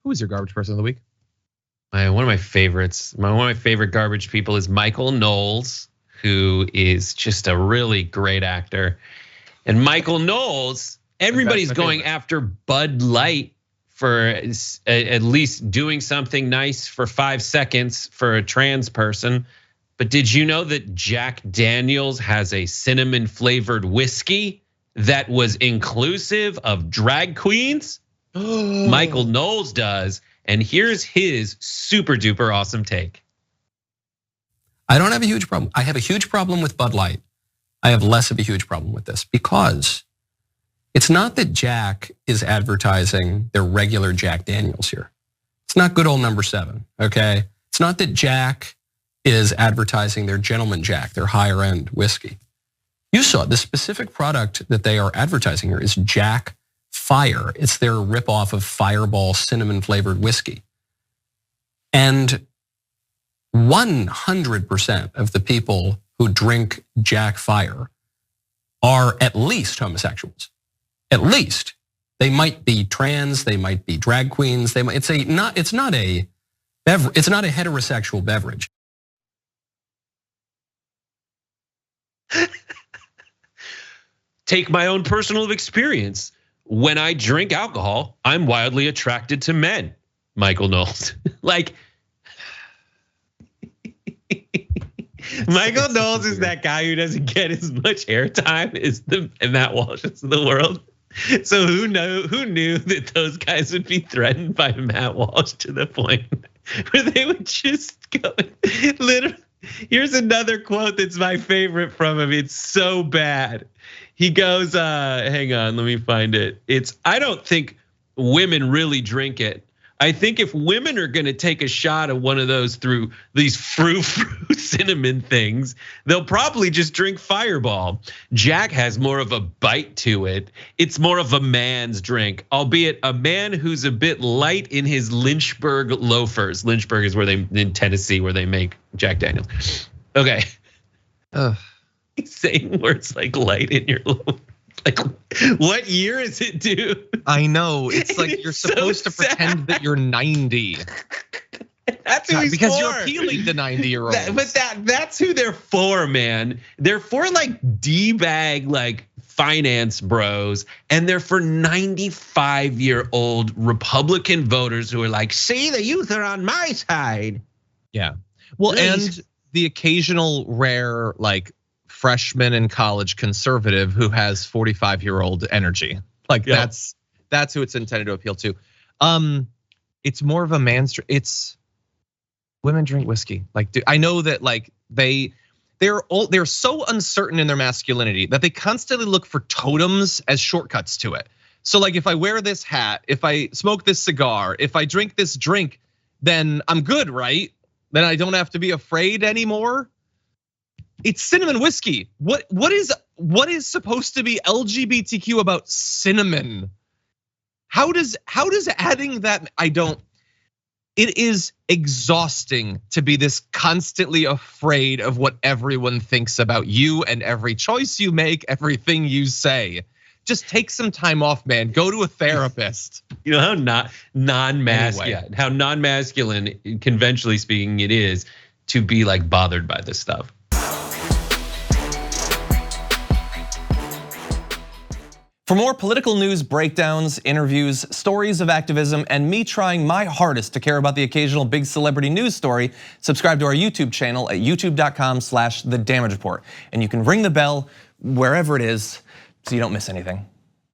Who is your garbage person of the week? One of my favorites, one of my favorite garbage people is Michael Knowles, who is just a really great actor. And Michael Knowles, everybody's going after Bud Light for at least doing something nice for 5 seconds for a trans person. But did you know that Jack Daniels has a cinnamon flavored whiskey that was inclusive of drag queens? Michael Knowles does. And here's his super duper awesome take. I don't have a huge problem. I have a huge problem with Bud Light. I have less of a huge problem with this because it's not that Jack is advertising their regular Jack Daniels here. It's not good old number 7, okay? It's not that Jack is advertising their Gentleman Jack, their higher end whiskey. You saw the specific product that they are advertising here is Jack Fire. It's their ripoff of Fireball cinnamon flavored whiskey. And 100% of the people who drink Jack Fire are at least homosexuals. At least. They might be trans, they might be drag queens, it's not a heterosexual beverage. Take my own personal experience. When I drink alcohol, I'm wildly attracted to men. Michael Knowles. Like, Michael Knowles is that guy who doesn't get as much airtime as the Matt Walshes of the world. So who knew that those guys would be threatened by Matt Walsh to the point where they would just go literally. Here's another quote that's my favorite from him. It's so bad. He goes, hang on, let me find it. I don't think women really drink it. I think if women are gonna take a shot of one of those through these frou cinnamon things, they'll probably just drink Fireball. Jack has more of a bite to it. It's more of a man's drink, albeit a man who's a bit light in his Lynchburg loafers. Lynchburg is in Tennessee where they make Jack Daniels. Okay. He's saying words like light in your loafers. Like, what year is it, dude? I know, it's like you're supposed to pretend that you're 90. That's who he's because for. You're appealing to 90-year-olds. But that's who they're for, man. They're for like D-bag, like finance bros, and they're for 95-year-old Republican voters who are like, see, the youth are on my side. Yeah, well, and the occasional rare like freshman in college conservative who has 45-year-old energy. Like that's who it's intended to appeal to. It's more of a man's. It's women drink whiskey. Like, I know that like they're so uncertain in their masculinity that they constantly look for totems as shortcuts to it. So like if I wear this hat, if I smoke this cigar, if I drink this drink, then I'm good, right? Then I don't have to be afraid anymore. It's cinnamon whiskey. What is supposed to be LGBTQ about cinnamon? How does adding that? It is exhausting to be this constantly afraid of what everyone thinks about you and every choice you make, everything you say. Just take some time off, man. Go to a therapist. You know how non-masculine, anyway. How non-masculine, conventionally speaking, it is to be like bothered by this stuff. For more political news breakdowns, interviews, stories of activism, and me trying my hardest to care about the occasional big celebrity news story, subscribe to our YouTube channel at youtube.com/thedamagereport. And you can ring the bell wherever it is so you don't miss anything.